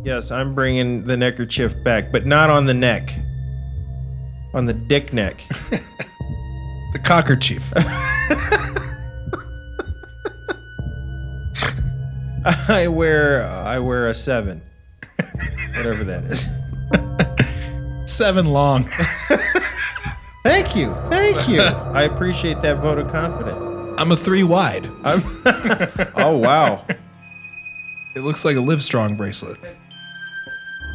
Yes, I'm bringing the neckerchief back, but not on the neck. On the dick neck. The cockerchief. I wear a 7. Whatever that is. 7 long. Thank you. I appreciate that vote of confidence. I'm a 3 wide. Oh, wow. It looks like a Livestrong bracelet.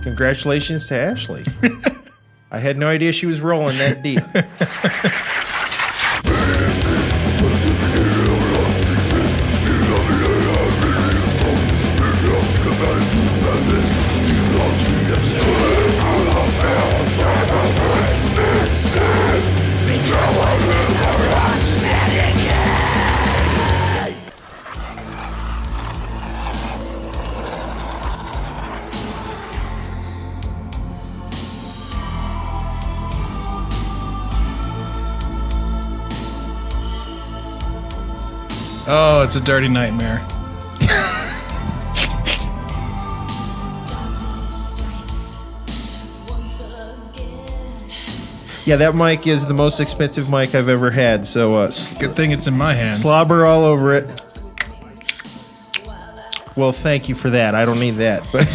Congratulations to Ashley. I had no idea she was rolling that deep. Oh, it's a dirty nightmare. Yeah, that mic is the most expensive mic I've ever had, so Good thing it's in my hands. slobber all over it. Well, thank you for that. I don't need that, but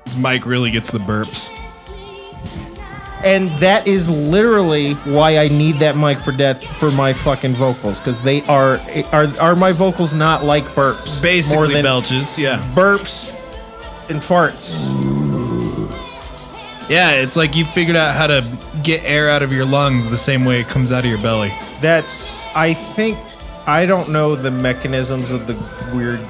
This mic really gets the burps. and that is literally why I need that mic for my fucking vocals, because they are my vocals not like burps? Basically more than belches, yeah. burps and farts. Yeah, it's like you figured out how to get air out of your lungs the same way it comes out of your belly. I don't know the mechanisms of the weird,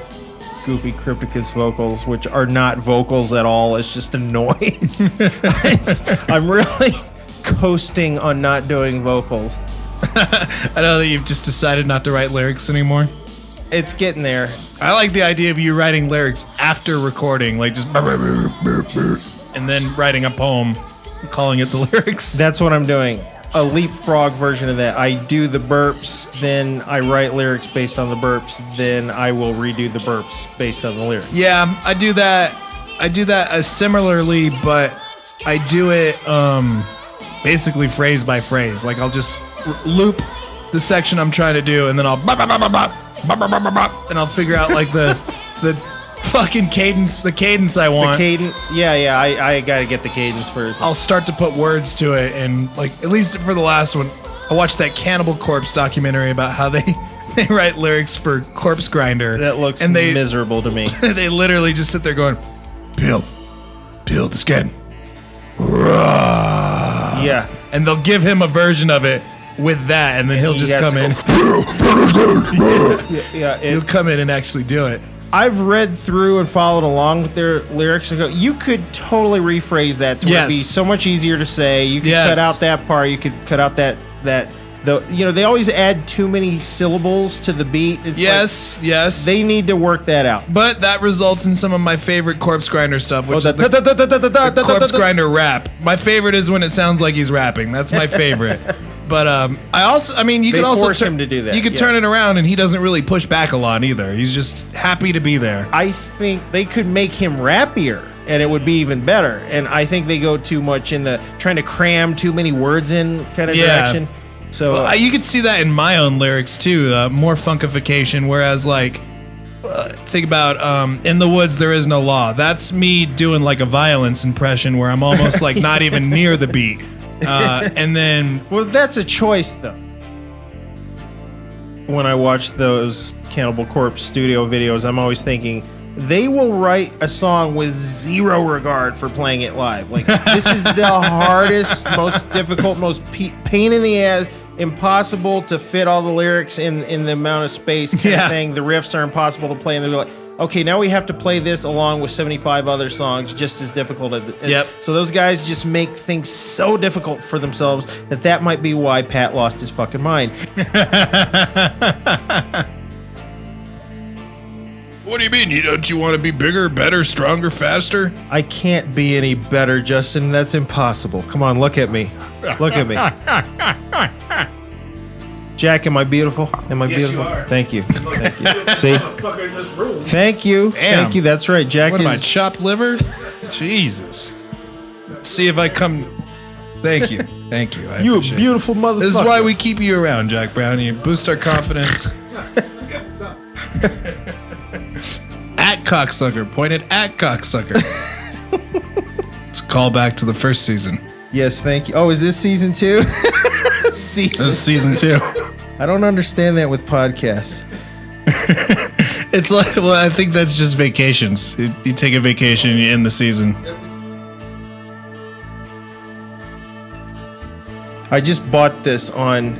goofy Crypticus vocals, which are not vocals at all. It's just a noise. I'm really coasting on not doing vocals. I know that you've just decided not to write lyrics anymore. It's getting there. I like the idea of you writing lyrics after recording, like just and then writing a poem, calling it the lyrics. That's what I'm doing. A leapfrog version of that. I do the burps, then I write lyrics based on the burps, then I will redo the burps based on the lyrics. Yeah, I do that. Similarly, but I do it basically phrase by phrase. Like I'll just loop the section I'm trying to do, and then I'll and I'll figure out like the fucking cadence, the cadence I want. The cadence, yeah, I gotta get the cadence first. I'll start to put words to it, and like at least for the last one, I watched that Cannibal Corpse documentary about how they write lyrics for Corpse Grinder. That looks miserable to me. They literally just sit there going, peel the skin. Yeah. And they'll give him a version of it with that, and then he'll just come in. He'll come in and actually do it. I've read through and followed along with their lyrics and go, you could totally rephrase that to where it'd be so much easier to say. You could cut out that part. You could cut out that they always add too many syllables to the beat. It's yes. They need to work that out. But that results in some of my favorite Corpse Grinder stuff, which is the Corpse Grinder rap. My favorite is when it sounds like he's rapping. That's my favorite. But you could also force him to do that. You could turn it around, and he doesn't really push back a lot either. He's just happy to be there. I think they could make him rappier, and it would be even better. And I think they go too much in the trying to cram too many words in kind of direction. So you could see that in my own lyrics too, more funkification. Whereas like, think about "In the Woods There Is No Law." That's me doing like a Violence impression where I'm almost like not even near the beat. And then, well, that's a choice though. When I watch those Cannibal Corpse studio videos, I'm always thinking they will write a song with zero regard for playing it live. Like, this is the hardest, most difficult, most pain in the ass, impossible to fit all the lyrics in the amount of space kind of thing. The riffs are impossible to play, and they're like, okay, now we have to play this along with 75 other songs, just as difficult. So those guys just make things so difficult for themselves that might be why Pat lost his fucking mind. What do you mean? Don't you want to be bigger, better, stronger, faster? I can't be any better, Justin. That's impossible. Come on, look at me. Look at me. Jack, am I beautiful? Am I Yes, beautiful? you are. Thank you. Thank you. See? Thank you. Damn. Thank you. That's right. Jack What is... am I, chopped liver? Jesus. See if I come... Thank you. Thank you. I You a appreciate it. beautiful motherfucker. This is why we keep you around, Jack Brown. You boost our confidence. At cocksucker. Pointed at cocksucker. It's a callback to the first season. Yes, thank you. Oh, is this season 2? This is season 2. I don't understand that with podcasts. It's like, well, I think that's just vacations. You take a vacation, you end the season. I just bought this on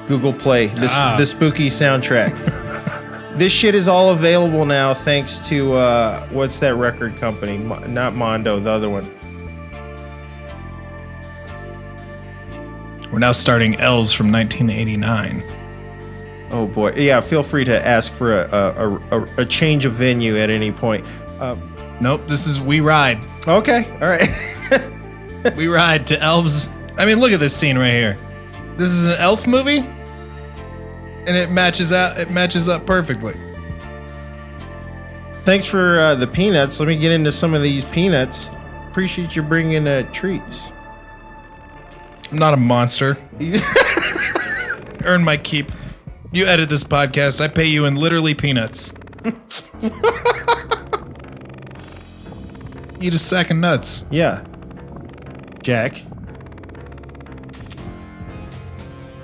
Google Play, the spooky soundtrack. This shit is all available now thanks to, what's that record company? Not Mondo, the other one. We're now starting Elves from 1989. Oh boy. Yeah, feel free to ask for a change of venue at any point. Nope, this is We Ride. Okay, all right. We Ride to Elves. I mean, look at this scene right here. This is an elf movie, and it matches out. It matches up perfectly. Thanks for the peanuts. Let me get into some of these peanuts. Appreciate you bringing treats. I'm not a monster. Earn my keep. You edit this podcast. I pay you in literally peanuts. Eat a sack of nuts. Yeah. Jack.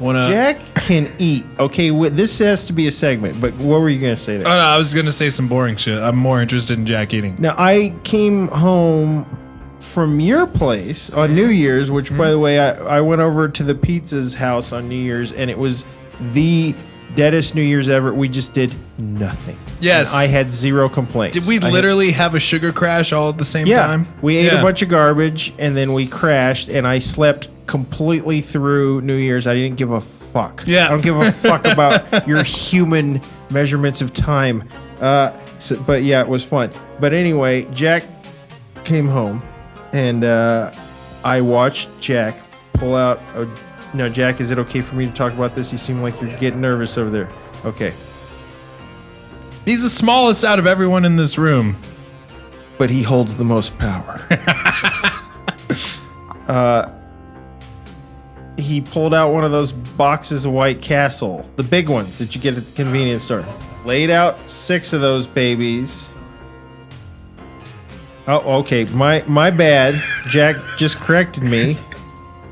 Jack can eat. Okay, this has to be a segment, but what were you going to say there? Oh, no, I was going to say some boring shit. I'm more interested in Jack eating. Now, I came home from your place on New Year's, which, by the way, I went over to the pizza's house on New Year's, and it was the deadest New Year's ever. We just did nothing. Yes. And I had zero complaints. Did we literally have a sugar crash all at the same time? We ate a bunch of garbage, and then we crashed, and I slept completely through New Year's. I didn't give a fuck. Yeah. I don't give a fuck about your human measurements of time. But yeah, it was fun. But anyway, Jack came home, and I watched Jack pull out a... No, Jack, is it okay for me to talk about this? You seem like you're getting nervous over there. Okay. He's the smallest out of everyone in this room. But he holds the most power. He pulled out one of those boxes of White Castle, the big ones that you get at the convenience store. Laid out 6 of those babies. Oh, okay. My bad. Jack just corrected me.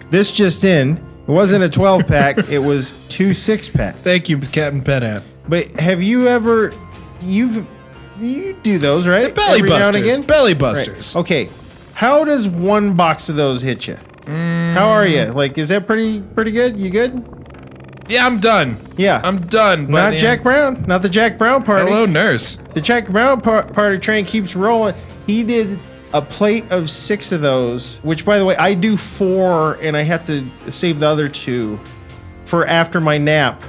This just in. It wasn't a 12-pack. It was 2 6-packs. Thank you, Captain Penant. But have you ever... You do those, right? Belly Every now and busters. again? Belly busters. Right. Okay. How does one box of those hit you? How are you? Like, is that pretty good? You good? Yeah, I'm done. Yeah. I'm done. Not Jack Brown. Not the Jack Brown party. Hello, nurse. The Jack Brown party train keeps rolling. He did a plate of 6 of those, which, by the way, I do 4, and I have to save the other 2 for after my nap.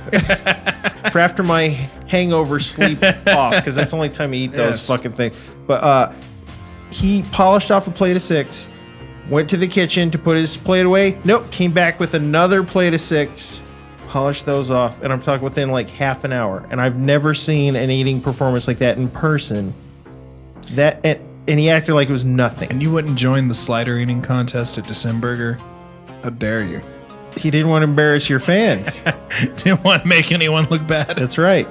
For after my hangover sleep off, because that's the only time I eat those fucking things. But he polished off a plate of 6, went to the kitchen to put his plate away. Nope, came back with another plate of 6, polished those off, and I'm talking within like half an hour. And I've never seen an eating performance like that in person. And he acted like it was nothing. And you wouldn't join the slider eating contest at Decemberger? How dare you? He didn't want to embarrass your fans. Didn't want to make anyone look bad. That's right.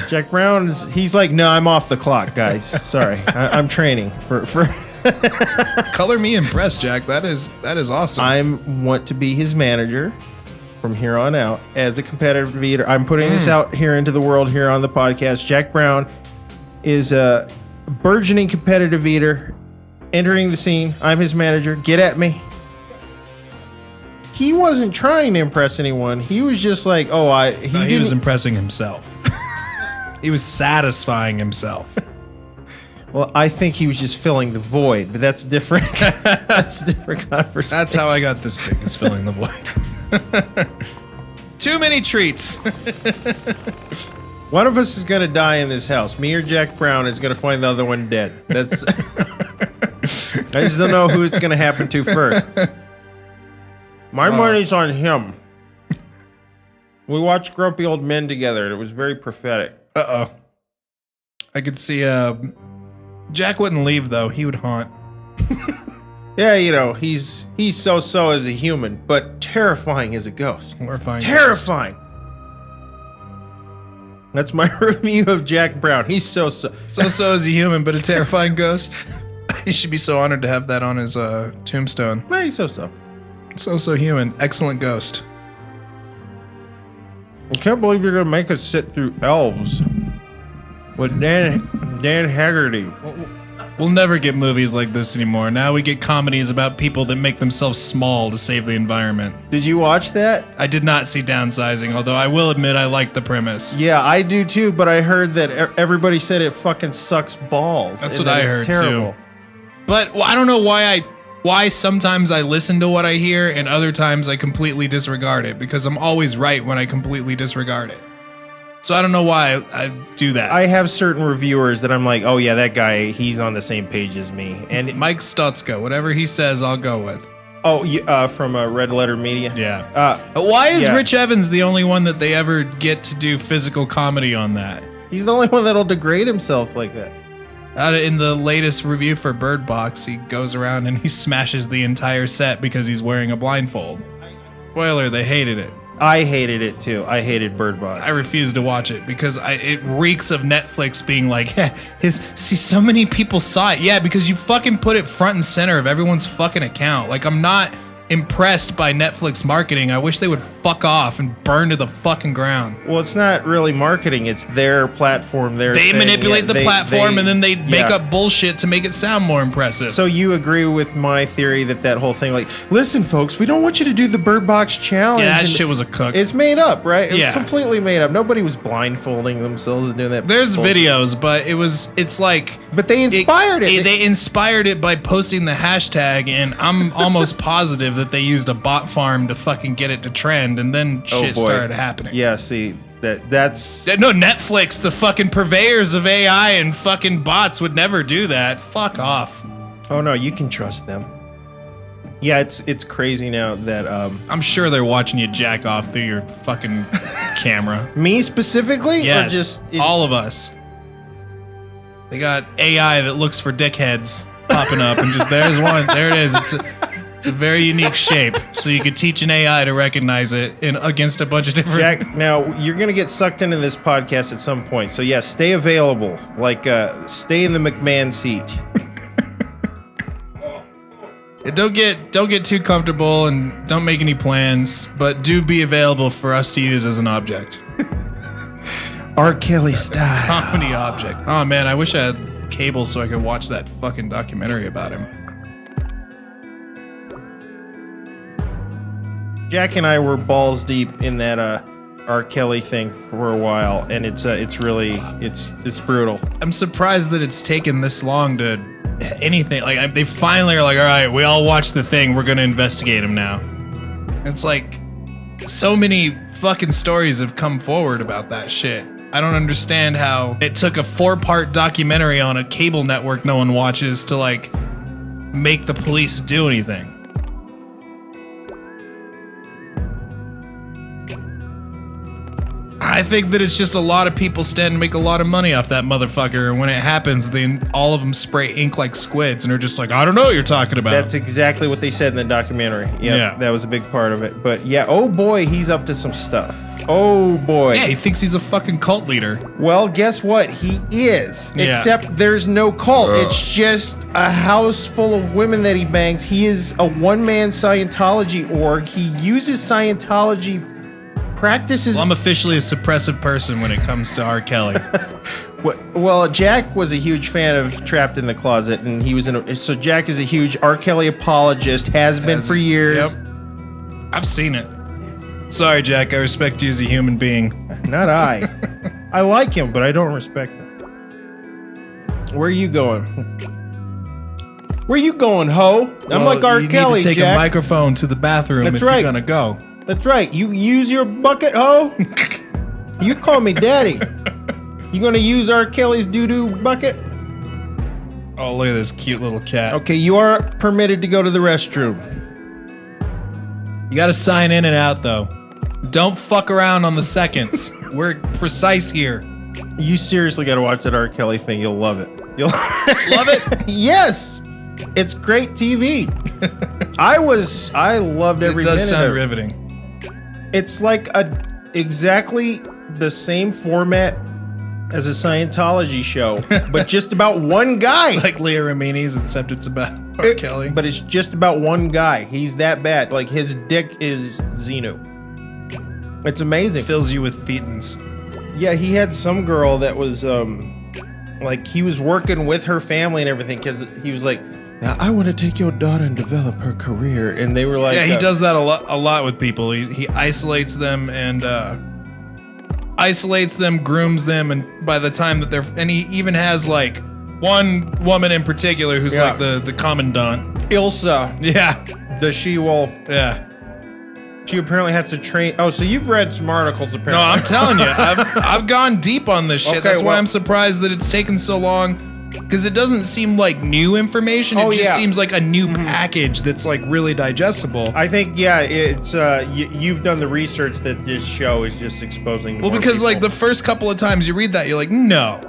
Jack Brown he's like, no, I'm off the clock, guys. Sorry. I'm training for Color me impressed, Jack. That is awesome. I want to be his manager from here on out as a competitive eater. I'm putting this out here into the world here on the podcast. Jack Brown is a burgeoning competitive eater entering the scene. I'm his manager. Get at me. He wasn't trying to impress anyone. He was just like, he was impressing himself. He was satisfying himself. Well, I think he was just filling the void, but that's different. That's a different conversation. That's how I got this big, is filling the void. Too many treats. One of us is going to die in this house. Me or Jack Brown is going to find the other one dead. That's. I just don't know who it's going to happen to first. My money's on him. We watched Grumpy Old Men together, and it was very prophetic. Uh-oh. I could see Jack wouldn't leave though. He would haunt. Yeah, you know, he's so as a human, but terrifying as a ghost. Horrifying. Terrifying. That's my review of Jack Brown. He's so So as a human, but a terrifying ghost. He should be so honored to have that on his tombstone. Yeah, he's so. So human. Excellent ghost. I can't believe you're gonna make us sit through Elves with Dan Haggerty. We'll never get movies like this anymore. Now we get comedies about people that make themselves small to save the environment. Did you watch that? I did not see Downsizing, although I will admit I like the premise. Yeah, I do too, but I heard that everybody said it fucking sucks balls. That's and what that I it's heard terrible. too. But I don't know why sometimes I listen to what I hear and other times I completely disregard it, because I'm always right when I completely disregard it. So I don't know why I do that. I have certain reviewers that I'm like, oh yeah, that guy, he's on the same page as me. And Mike Stotska, whatever he says, I'll go with. from Red Letter Media. Yeah. Why is yeah. Rich Evans the only one that they ever get to do physical comedy on that? He's the only one that'll degrade himself like that. In the latest review for Bird Box, he goes around and he smashes the entire set because he's wearing a blindfold. Spoiler, they hated it. I hated it too. I hated Bird Box. I refuse to watch it because it reeks of Netflix being like, see, so many people saw it. Yeah, because you fucking put it front and center of everyone's fucking account. Like, I'm not impressed by Netflix marketing. I wish they would fuck off and burn to the fucking ground. Well, it's not really marketing. It's their platform. They manipulate the platform and then they make up bullshit to make it sound more impressive. So you agree with my theory that whole thing, like, listen, folks, we don't want you to do the Bird Box challenge. Yeah, that shit was a cook. It's made up, right? It was Yeah. completely made up. Nobody was blindfolding themselves and doing that. There's bullshit. videos, but it's like... But they inspired it. They inspired it by posting the hashtag, and I'm almost positive that they used a bot farm to fucking get it to trend, and then shit started happening. Yeah, see, that's... No, Netflix, the fucking purveyors of AI and fucking bots would never do that. Fuck off. Oh, no, you can trust them. Yeah, it's crazy now that... I'm sure they're watching you jack off through your fucking camera. Me specifically? Yes, Or just... all of us. They got AI that looks for dickheads popping up, and just there's one. There it is. It's a very unique shape, so you could teach an AI to recognize it against a bunch of different... Jack, now, you're going to get sucked into this podcast at some point, so yeah, stay available. Like, stay in the McMahon seat. Don't get too comfortable and don't make any plans, but do be available for us to use as an object. RKelly style. Comedy object. Oh man, I wish I had cable so I could watch that fucking documentary about him. Jack and I were balls deep in that RKelly thing for a while, and it's really brutal. I'm surprised that it's taken this long to anything. Like they finally are like, all right, we all watched the thing. We're gonna investigate him now. It's like so many fucking stories have come forward about that shit. I don't understand how it took a 4-part documentary on a cable network no one watches to like make the police do anything. I think that it's just a lot of people stand and make a lot of money off that motherfucker, and when it happens, then all of them spray ink like squids, and are just like, I don't know what you're talking about. That's exactly what they said in the documentary. Yep, Yeah. That was a big part of it. But yeah, oh boy, he's up to some stuff. Oh boy. Yeah, he thinks he's a fucking cult leader. Well, guess what? He is. Yeah. Except there's no cult. It's just a house full of women that he bangs. He is a one-man Scientology org. He uses Scientology practices. Well, I'm officially a suppressive person when it comes to RKelly. Well, Jack was a huge fan of Trapped in the Closet, and he was so Jack is a huge RKelly apologist, has been for years. Yep. I've seen it. Sorry, Jack, I respect you as a human being. Not I. I like him, but I don't respect him. Where are you going? Where you going, ho? I'm like R. You Kelly, need to take Jack. a microphone to the bathroom That's if right. you're gonna go. That's right. You use your bucket, ho? You call me daddy. You gonna use R. Kelly's doo-doo bucket? Oh, look at this cute little cat. Okay, you are permitted to go to the restroom. You gotta sign in and out, though. Don't fuck around on the seconds. We're precise here. You seriously got to watch that RKelly thing. You'll love it. You'll Love it? Yes. It's great TV. I loved every minute. It does sound of it. riveting. It's like exactly the same format as a Scientology show, but just about one guy. Like Leah Remini's, except it's about R. Kelly. But it's just about one guy. He's that bad. Like his dick is Xenu. It's amazing. Fills you with thetans. Yeah, he had some girl that was like he was working with her family and everything because he was like, now I want to take your daughter and develop her career, and they were like, yeah, he does that a lot with people. He isolates them and grooms them, and by the time that and he even has like one woman in particular who's like the commandant, Ilsa. Yeah, the she-wolf. Yeah. She apparently has to train. Oh, so you've read some articles apparently. No, I'm telling you, I've gone deep on this shit. Okay, That's why I'm surprised that it's taken so long, because it doesn't seem like new information. It just seems like a new package that's like really digestible. I think it's you've done the research that this show is just exposing. To Well, more because people. like the first couple of times you read that, you're like, no,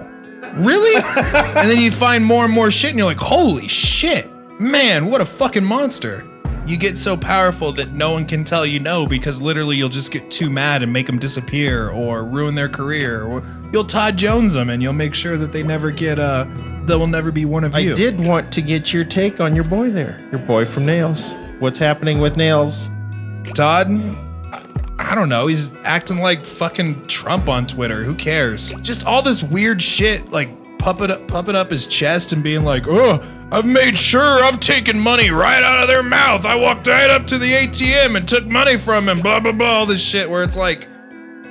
really? And then you find more and more shit, and you're like, holy shit, man, what a fucking monster. You get so powerful that no one can tell you no, because literally you'll just get too mad and make them disappear or ruin their career, or you'll Todd Jones them and you'll make sure that they never get they will never be one of you. I did want to get your take on your boy there, your boy from Nails. What's happening with Nails? Todd, I don't know. He's acting like fucking Trump on Twitter. Who cares? Just all this weird shit, like puppet up his chest and being like, oh, I've made sure I've taken money right out of their mouth. I walked right up to the ATM and took money from him, blah, blah, blah, all this shit where it's like,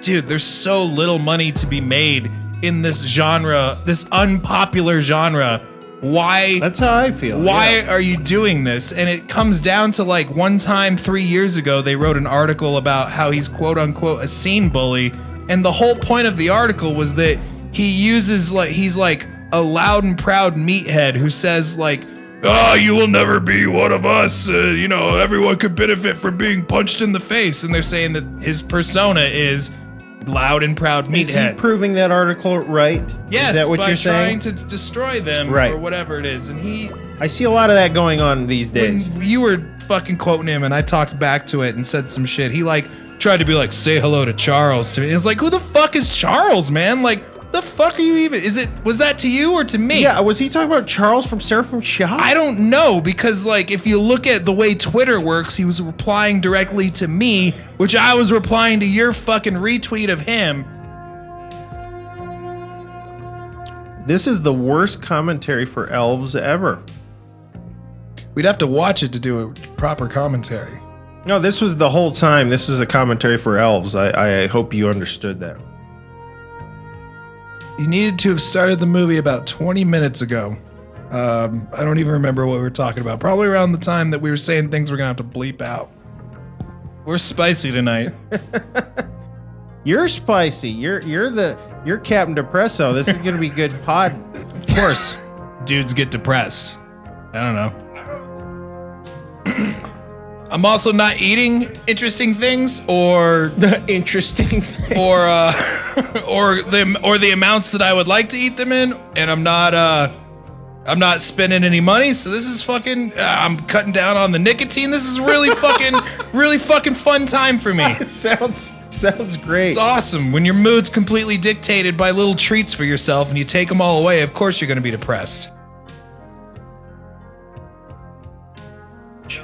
dude, there's so little money to be made in this genre, this unpopular genre. Why? That's how I feel. Why are you doing this? And it comes down to like one time 3 years ago, they wrote an article about how he's quote unquote a scene bully. And the whole point of the article was that he uses he's like a loud and proud meathead who says like, oh, you will never be one of us. Everyone could benefit from being punched in the face. And they're saying that his persona is loud and proud meathead. Is he proving that article right? Yes, is that what you're saying? Trying to destroy them or whatever it is. And I see a lot of that going on these days. When you were fucking quoting him and I talked back to it and said some shit, he like tried to be like, say hello to Charles to me. It's like, who the fuck is Charles, man? Like, the fuck are you even? Was that to you or to me? Yeah, was he talking about Charles from Seraphim Shop? I don't know, because like if you look at the way Twitter works, he was replying directly to me, which I was replying to your fucking retweet of him. This is the worst commentary for Elves ever. We'd have to watch it to do a proper commentary. No, this was the whole time. This is a commentary for Elves. I hope you understood that. You needed to have started the movie about 20 minutes ago. I don't even remember what we were talking about. Probably around the time that we were saying things we're going to have to bleep out. We're spicy tonight. You're spicy. You're Captain Depresso. This is going to be good pod. Of course. Dudes get depressed. I don't know. I'm also not eating interesting things or interesting things. or the amounts that I would like to eat them in, and I'm not spending any money, so this is fucking I'm cutting down on the nicotine. This is really fucking fun time for me. It sounds great. It's awesome when your mood's completely dictated by little treats for yourself and you take them all away. Of course you're going to be depressed.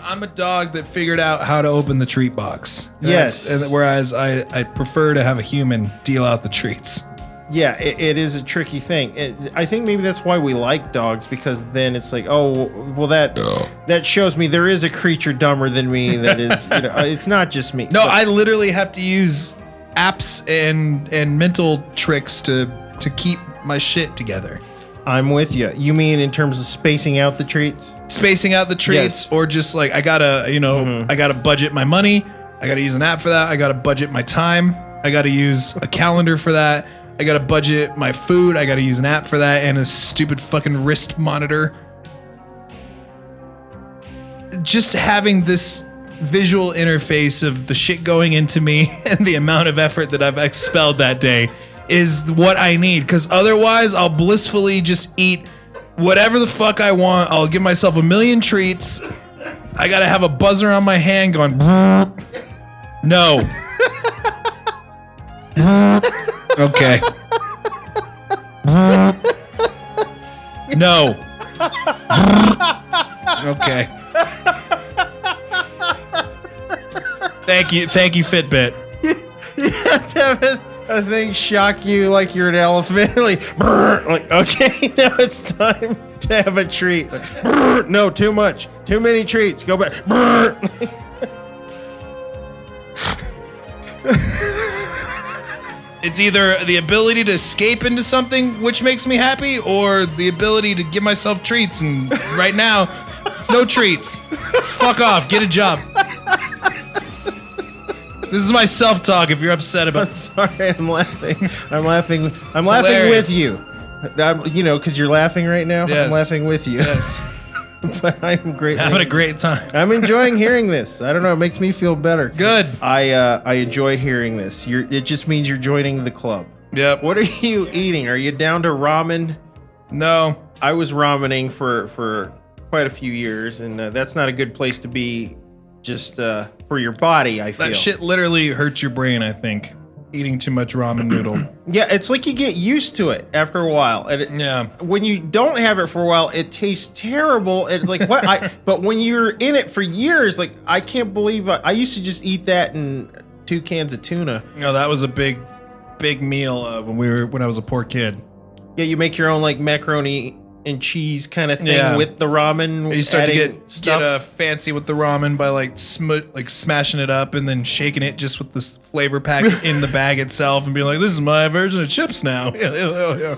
I'm a dog that figured out how to open the treat box. Yes. Whereas I prefer to have a human deal out the treats. Yeah, it is a tricky thing. I think maybe that's why we like dogs, because then it's like, oh, well, that shows me there is a creature dumber than me that is, it's not just me. No, I literally have to use apps and mental tricks to keep my shit together. I'm with you. You mean in terms of spacing out the treats? Spacing out the treats, yes. Or just like I gotta, I gotta budget my money. I gotta use an app for that. I gotta budget my time. I gotta use a calendar for that. I gotta budget my food. I gotta use an app for that and a stupid fucking wrist monitor. Just having this visual interface of the shit going into me and the amount of effort that I've expelled that day is what I need. Because otherwise, I'll blissfully just eat whatever the fuck I want. I'll give myself a million treats. I gotta have a buzzer on my hand going, no. Okay. No. Okay. Thank you, Fitbit. You have to have a thing shock you like you're an elephant. Like, okay, now it's time to have a treat. Like, no, too much. Too many treats. Go back. It's either the ability to escape into something, which makes me happy, or the ability to give myself treats. And right now, it's no treats. Fuck off. Get a job. This is my self-talk if you're upset about I'm sorry, I'm laughing. I'm laughing hilarious. with you. Because you're laughing right now. Yes. I'm laughing with you. Yes. But I'm great. Having a great time. I'm enjoying hearing this. I don't know. It makes me feel better. Good. I enjoy hearing this. It just means you're joining the club. Yep. What are you eating? Are you down to ramen? No. I was ramening for quite a few years, and that's not a good place to be. Just for your body, I feel. That shit literally hurts your brain, I think. Eating too much ramen noodle. Yeah, it's like you get used to it after a while. And when you don't have it for a while, it tastes terrible. It's like what? But when you're in it for years, like I can't believe I used to just eat that and 2 cans of tuna. No, that was a big meal when I was a poor kid. Yeah, you make your own like macaroni and cheese kind of thing with the ramen. You start to get fancy with the ramen by like smashing it up and then shaking it just with this flavor pack in the bag itself and being like, this is my version of chips now. Yeah.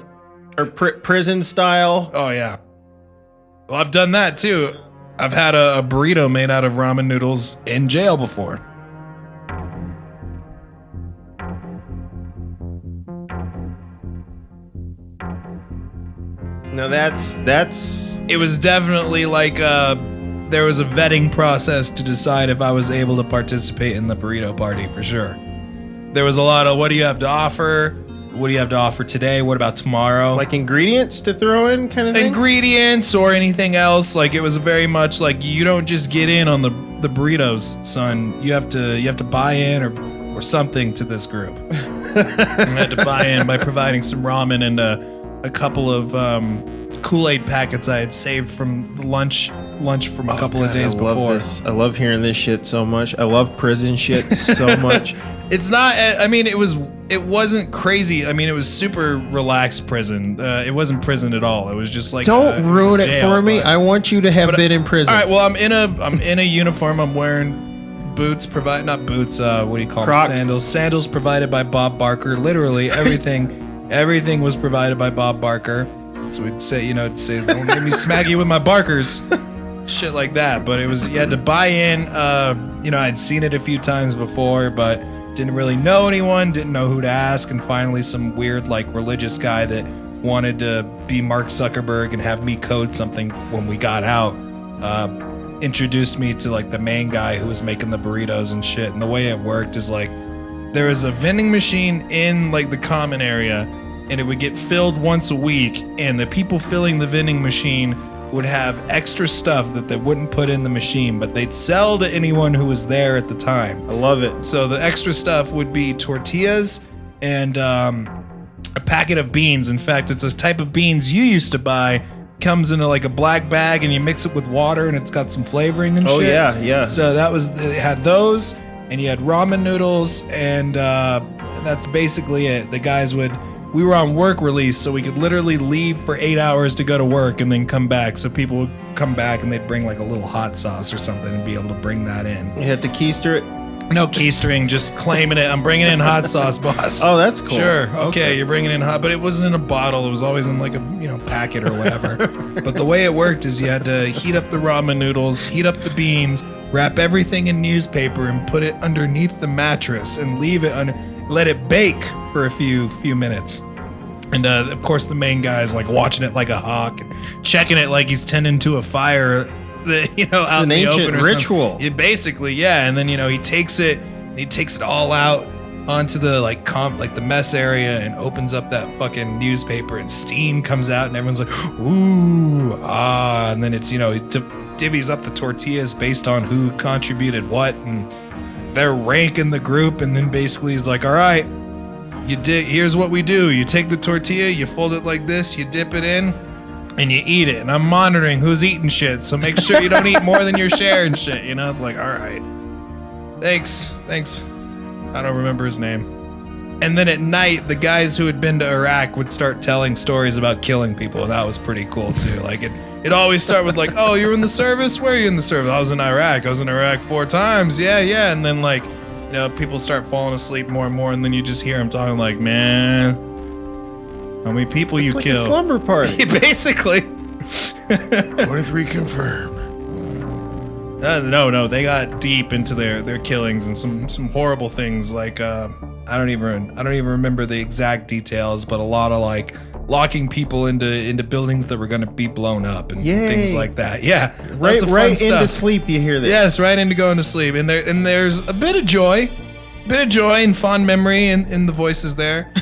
Or prison style. Oh yeah. Well, I've done that too. I've had a burrito made out of ramen noodles in jail before. No, that's. It was definitely like there was a vetting process to decide if I was able to participate in the burrito party for sure. There was a lot of what do you have to offer? What do you have to offer today? What about tomorrow? Like ingredients to throw in kind of thing? Ingredients or anything else. Like it was very much like you don't just get in on the burritos, son. You have to buy in or something to this group. I had to buy in by providing some ramen and a couple of Kool-Aid packets I had saved from lunch from a couple of days before. Love this. I love hearing this shit so much. I love prison shit so much. It's not. I mean, it wasn't crazy. I mean, it was super relaxed prison. It wasn't prison at all. It was just like don't ruin it for me. I want you to have been in prison. All right. Well, I'm in a uniform. I'm wearing boots. Not boots. What do you call Crocs. them? Sandals. Sandals provided by Bob Barker. Literally everything. Everything was provided by Bob Barker. So we'd say, don't let me smack you with my Barkers. Shit like that. But it was, you had to buy in. I'd seen it a few times before, but didn't really know anyone, didn't know who to ask. And finally, some weird, religious guy that wanted to be Mark Zuckerberg and have me code something when we got out, introduced me to, the main guy who was making the burritos and shit. And the way it worked is, there was a vending machine in, the common area, and it would get filled once a week, and the people filling the vending machine would have extra stuff that they wouldn't put in the machine, but they'd sell to anyone who was there at the time. I love it. So the extra stuff would be tortillas and a packet of beans. In fact, it's a type of beans you used to buy. Comes in a black bag, and you mix it with water, and it's got some flavoring and shit. Oh, yeah. So it had those, and you had ramen noodles, and that's basically it. The guys we were on work release, so we could literally leave for 8 hours to go to work and then come back. So people would come back and they'd bring a little hot sauce or something and be able to bring that in. You had to keister it? No keystering, just claiming it. I'm bringing in hot sauce, boss. Oh, that's cool. Sure. Okay, you're bringing in hot, but it wasn't in a bottle. It was always in a packet or whatever. But the way it worked is you had to heat up the ramen noodles, heat up the beans, wrap everything in newspaper and put it underneath the mattress and leave it let it bake for a few minutes. And of course the main guy is watching it like a hawk and checking it like he's tending to a fire out an in the ancient open or ritual. something. Basically, yeah. And then he takes it all out onto the the mess area and opens up that fucking newspaper and steam comes out and everyone's like, ooh, and then it's he divvies up the tortillas based on who contributed what, and they're ranking the group, and then basically he's like, all right, here's what we do. You take the tortilla, you fold it like this, you dip it in, and you eat it. And I'm monitoring who's eating shit, so make sure you don't eat more than your share and shit, Like, all right. Thanks. I don't remember his name. And then at night, the guys who had been to Iraq would start telling stories about killing people, and that was pretty cool, too. Like, it always start with like, oh, you're in the service? Where are you in the service? I was in Iraq. I was in Iraq 4 times. Yeah. And then people start falling asleep more and more, and then you just hear them talking like, man, how many people you like killed? A slumber party. Basically. 23 confirmed. No, they got deep into their killings and some horrible things. Like I don't even remember the exact details, but a lot of locking people into buildings that were going to be blown up and things like that. Yeah, right stuff. Into sleep. You hear this? Yes, right into going to sleep. And there's a bit of joy and fond memory in the voices there.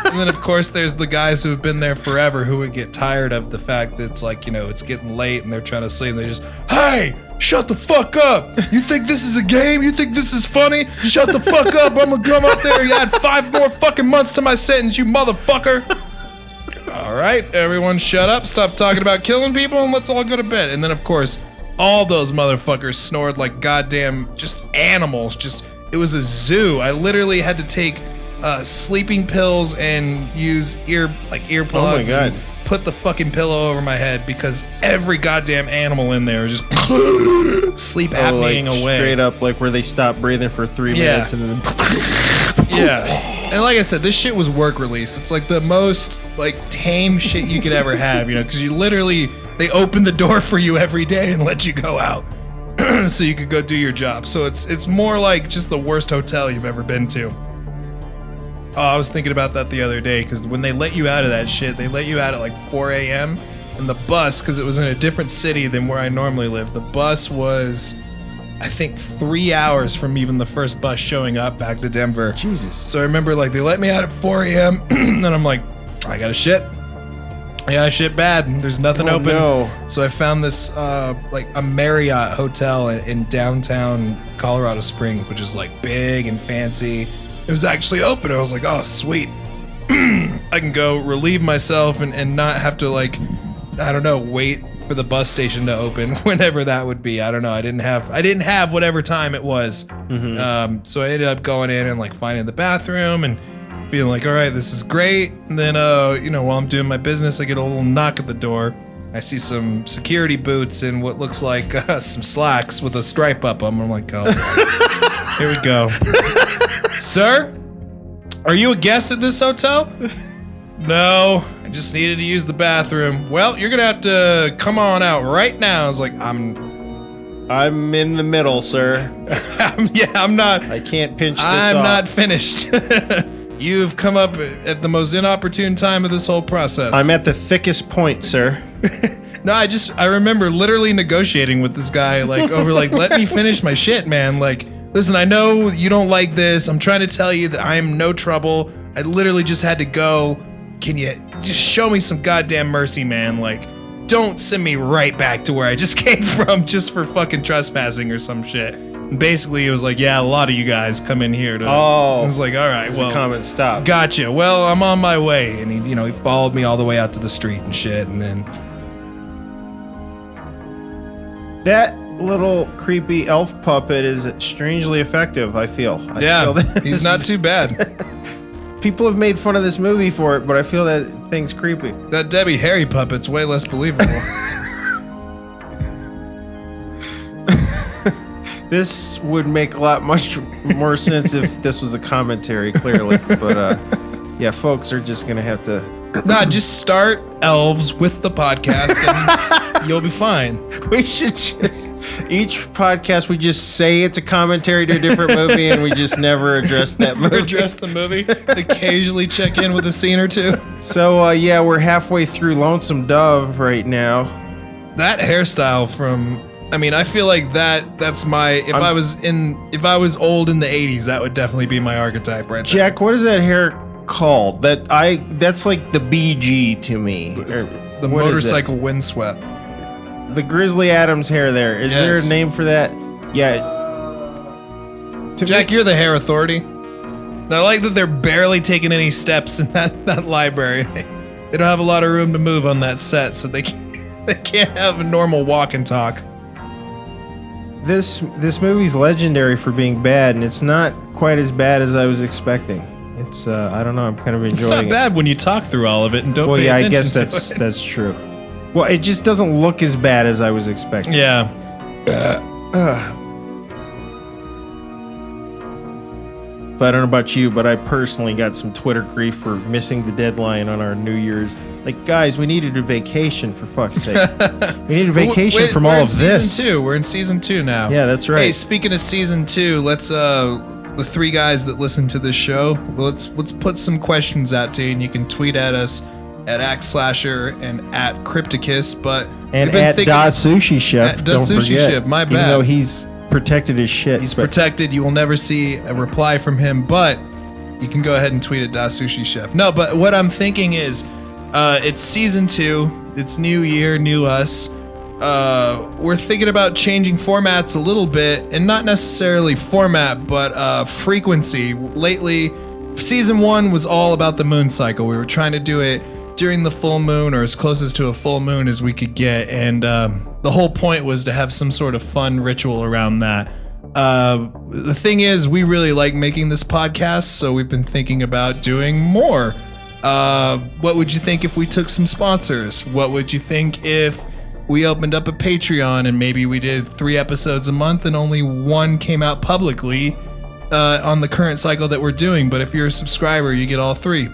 And then of course there's the guys who have been there forever who would get tired of the fact that it's it's getting late and they're trying to sleep. And they just, hey, shut the fuck up. You think this is a game? You think this is funny? Shut the fuck up. I'm gonna come up there and add 5 more fucking months to my sentence, you motherfucker. All right, everyone shut up, stop talking about killing people, and let's all go to bed. And then, of course, all those motherfuckers snored like goddamn just animals. It was a zoo. I literally had to take sleeping pills and use earplugs. Oh my God. And put the fucking pillow over my head because every goddamn animal in there just sleep apneaing away. Straight up, where they stop breathing for 3 minutes and then... Yeah. And like I said, this shit was work release. It's the most tame shit you could ever have, because you literally, they open the door for you every day and let you go out so you could go do your job. So it's more like just the worst hotel you've ever been to. Oh, I was thinking about that the other day because when they let you out of that shit, they let you out at 4 a.m. And the bus, because it was in a different city than where I normally live, the bus was, I think, 3 hours from even the first bus showing up back to Denver. Jesus. So I remember they let me out at 4 a.m. and I'm like, I gotta shit. I gotta shit bad. There's nothing open. No. So I found this a Marriott hotel in downtown Colorado Springs, which is big and fancy. It was actually open. I was like, oh, sweet. I can go relieve myself and not have to wait for the bus station to open whenever that would be. I don't know. I didn't have whatever time it was. Mm-hmm. So I ended up going in and finding the bathroom and feeling all right, this is great. And then while I'm doing my business, I get a little knock at the door. I see some security boots and what looks like some slacks with a stripe up them. I'm like, oh, here we go. Sir, are you a guest at this hotel? No, I just needed to use the bathroom. Well, you're gonna have to come on out right now. I was like, I'm in the middle, sir. I'm not. I can't pinch this I'm off. not finished. You've come up at the most inopportune time of this whole process. I'm at the thickest point, sir. No, I remember literally negotiating with this guy over let me finish my shit, man. Listen, I know you don't like this. I'm trying to tell you that I'm no trouble. I literally just had to go. Can you just show me some goddamn mercy, man? Don't send me right back to where I just came from just for fucking trespassing or some shit. And basically, it was yeah, a lot of you guys come in here to... Oh. I was all right, well... a comment stop. Gotcha. Well, I'm on my way. And he followed me all the way out to the street and shit, and then... That little creepy elf puppet is strangely effective, I feel. He's not too bad. People have made fun of this movie for it, but I feel that thing's creepy. That Debbie Harry puppet's way less believable. This would make much more sense if this was a commentary, clearly. But yeah, folks are just going to have to... Nah, just start Elves with the podcast and you'll be fine. We should just... Each podcast, we just say it's a commentary to a different movie and we just never address that movie. Address the movie. Occasionally check in with a scene or two. So, yeah, we're halfway through Lonesome Dove right now. That hairstyle from I mean, I feel like that's my if I was old in the 80s, that would definitely be my archetype right there. Jack, what is that hair called? That's like the BG to me. The What is motorcycle windswept. The Grizzly Adams hair there. Is there a name for that? Yeah. Jack, you're the hair authority. I like that they're barely taking any steps in that library. They don't have a lot of room to move on that set, so they can't have a normal walk and talk. This movie's legendary for being bad, and it's not quite as bad as I was expecting. It's I don't know. I'm kind of enjoying it. It's not bad when you talk through all of it and don't well, pay yeah, attention I guess to it. that's true. Well, it just doesn't look as bad as I was expecting. Yeah. But I don't know about you, but I personally got some Twitter grief for missing the deadline on our New Year's. Like, guys, we needed a vacation, for fuck's sake. We need a vacation from all of this. Season 2. We're in season 2 now. Yeah, that's right. Hey, speaking of season 2, let's the 3 guys that listen to this show, let's put some questions out to you, and you can tweet at us at Axeslasher and at Crypticus, and at Da Sushi Chef. At Da Sushi Chef, my bad. Even though he's protected his shit. He's protected. You will never see a reply from him, but you can go ahead and tweet at Da Sushi Chef. No, but what I'm thinking is, it's season 2. It's new year, new us. We're thinking about changing formats a little bit, and not necessarily format, but frequency. Lately, season 1 was all about the moon cycle. We were trying to do it during the full moon, or as closest to a full moon as we could get, and the whole point was to have some sort of fun ritual around that. The thing is, we really like making this podcast, so we've been thinking about doing more. What would you think if we took some sponsors? What would you think if we opened up a Patreon and maybe we did 3 episodes a month and only 1 came out publicly on the current cycle that we're doing? But if you're a subscriber, you get all 3.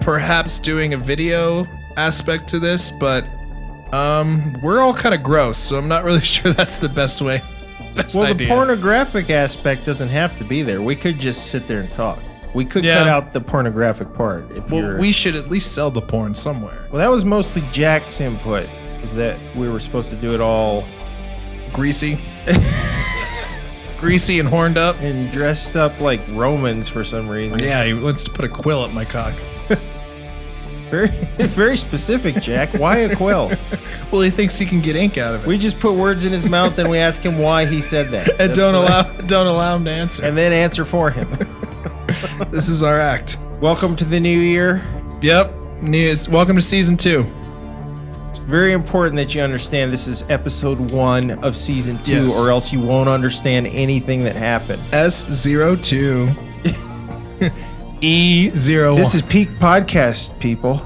Perhaps doing a video aspect to this, but we're all kind of gross, so I'm not really sure that's the best way. Well, idea. The pornographic aspect doesn't have to be there. We could just sit there and talk. We could cut out the pornographic part. We should at least sell the porn somewhere. Well, that was mostly Jack's input, was that we were supposed to do it all greasy. Greasy and horned up. And dressed up like Romans for some reason. Yeah, he wants to put a quill up my cock. Very specific, Jack. Why a quill? Well, he thinks he can get ink out of it. We just put words in his mouth and we ask him why he said that. And don't allow him to answer. And then answer for him. This is our act. Welcome to the new year. Yep. Welcome to season 2. It's very important that you understand this is episode 1 of season 2, or else you won't understand anything that happened. S02. E01. This is peak podcast, people.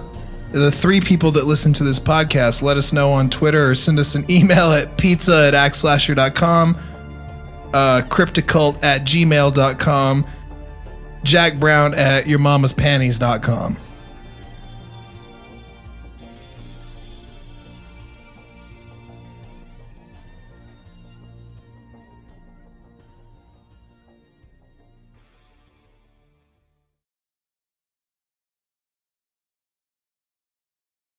The 3 people that listen to this podcast, let us know on Twitter or send us an email at pizza@axeslasher.com, crypticult@gmail.com, jackbrown@yourmamaspanties.com.